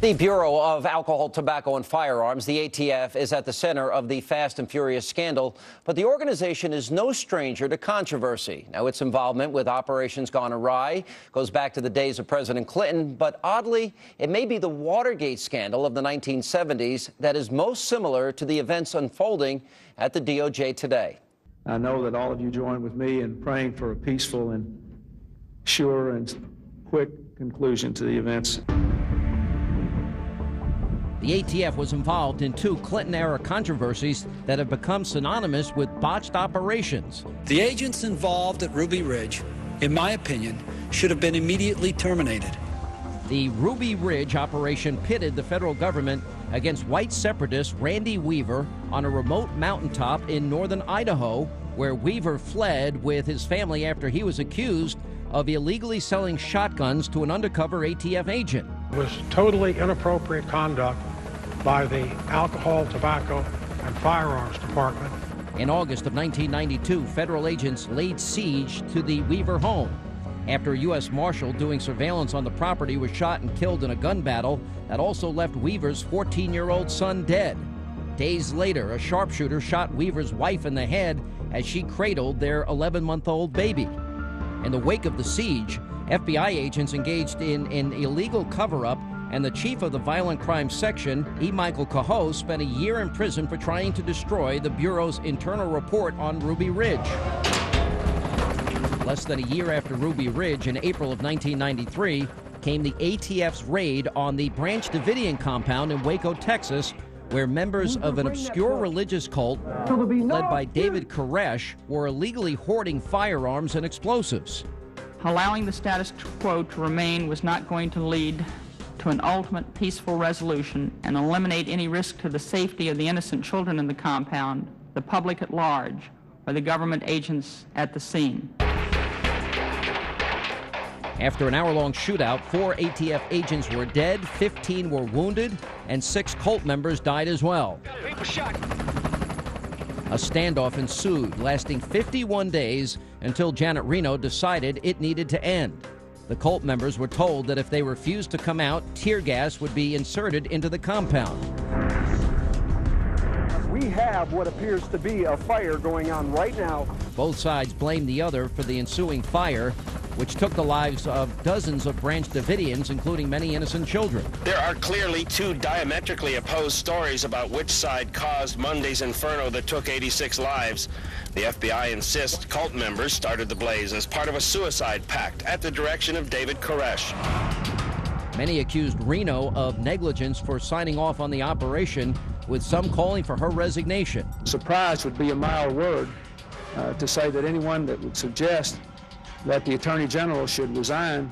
The Bureau of Alcohol, Tobacco, and Firearms, the ATF, is at the center of the Fast and Furious scandal, but the organization is no stranger to controversy. Now, its involvement with operations gone awry goes back to the days of President Clinton, but oddly, it may be the Watergate scandal of the 1970s that is most similar to the events unfolding at the DOJ today. I know that all of you join with me in praying for a peaceful and sure and quick conclusion to the events. The ATF was involved in two Clinton-era controversies that have become synonymous with botched operations. The agents involved at Ruby Ridge, in my opinion, should have been immediately terminated. The Ruby Ridge operation pitted the federal government against white separatist Randy Weaver on a remote mountaintop in northern Idaho, where Weaver fled with his family after he was accused of illegally selling shotguns to an undercover ATF agent. It was totally inappropriate conduct by the Alcohol, Tobacco, and Firearms Department. In August of 1992, federal agents laid siege to the Weaver home after a U.S. Marshal doing surveillance on the property was shot and killed in a gun battle that also left Weaver's 14-year-old son dead. Days later, a sharpshooter shot Weaver's wife in the head as she cradled their 11-month-old baby. In the wake of the siege, FBI agents engaged in an illegal cover-up, and the chief of the Violent Crimes Section, E. Michael Cahoe, spent a year in prison for trying to destroy the Bureau's internal report on Ruby Ridge. Less than a year after Ruby Ridge, in April of 1993, came the ATF's raid on the Branch Davidian compound in Waco, Texas, where members of an obscure religious cult led by David Koresh were illegally hoarding firearms and explosives. Allowing the status quo to remain was not going to lead to an ultimate peaceful resolution and eliminate any risk to the safety of the innocent children in the compound, the public at large, or the government agents at the scene. After an hour-long shootout, 4 ATF agents were dead, 15 were wounded, and 6 cult members died as well. A standoff ensued, lasting 51 days until Janet Reno decided it needed to end. The cult members were told that if they refused to come out, tear gas would be inserted into the compound. We have what appears to be a fire going on right now. Both sides blamed the other for the ensuing fire, which took the lives of dozens of Branch Davidians, including many innocent children. There are clearly two diametrically opposed stories about which side caused Monday's inferno that took 86 lives. The FBI insists cult members started the blaze as part of a suicide pact at the direction of David Koresh. Many accused Reno of negligence for signing off on the operation, with some calling for her resignation. Surprise would be a mild word to say that anyone that would suggest that the Attorney General should resign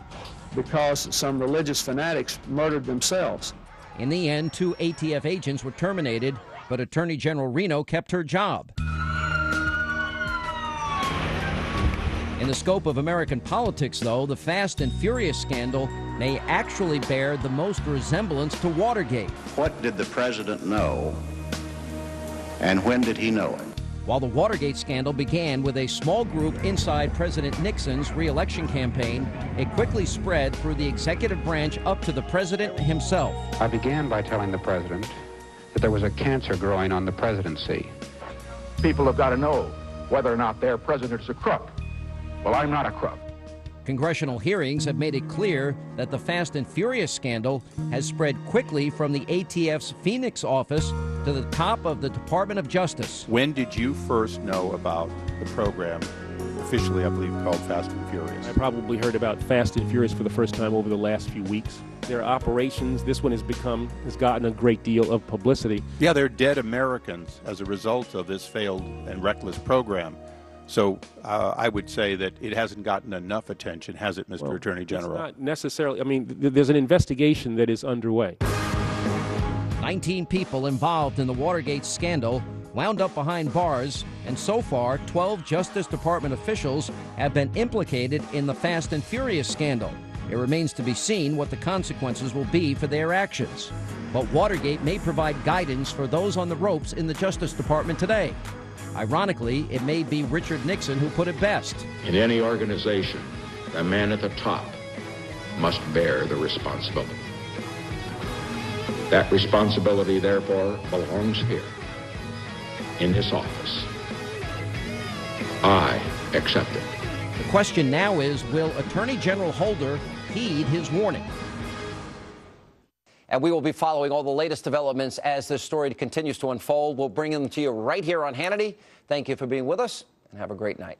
because some religious fanatics murdered themselves. In the end, 2 ATF agents were terminated, but Attorney General Reno kept her job. In the scope of American politics, though, the Fast and Furious scandal may actually bear the most resemblance to Watergate. What did the president know, and when did he know it? While the Watergate scandal began with a small group inside President Nixon's re-election campaign, it quickly spread through the executive branch up to the president himself. I began by telling the president that there was a cancer growing on the presidency. People have got to know whether or not their president's a crook. Well, I'm not a crook. Congressional hearings have made it clear that the Fast and Furious scandal has spread quickly from the ATF's Phoenix office to the top of the Department of Justice. When did you first know about the program, officially I believe called Fast and Furious? I probably heard about Fast and Furious for the first time over the last few weeks. Their operations, this one has gotten a great deal of publicity. Yeah, they're dead Americans as a result of this failed and reckless program. So I would say that it hasn't gotten enough attention, has it, Mr. Attorney General? It's not necessarily. I mean, there's an investigation that is underway. 19 people involved in the Watergate scandal wound up behind bars, and so far, 12 Justice Department officials have been implicated in the Fast and Furious scandal. It remains to be seen what the consequences will be for their actions. But Watergate may provide guidance for those on the ropes in the Justice Department today. Ironically, it may be Richard Nixon who put it best. In any organization, the man at the top must bear the responsibility. That responsibility, therefore, belongs here, in this office. I accept it. The question now is, will Attorney General Holder heed his warning? And we will be following all the latest developments as this story continues to unfold. We'll bring them to you right here on Hannity. Thank you for being with us, and have a great night.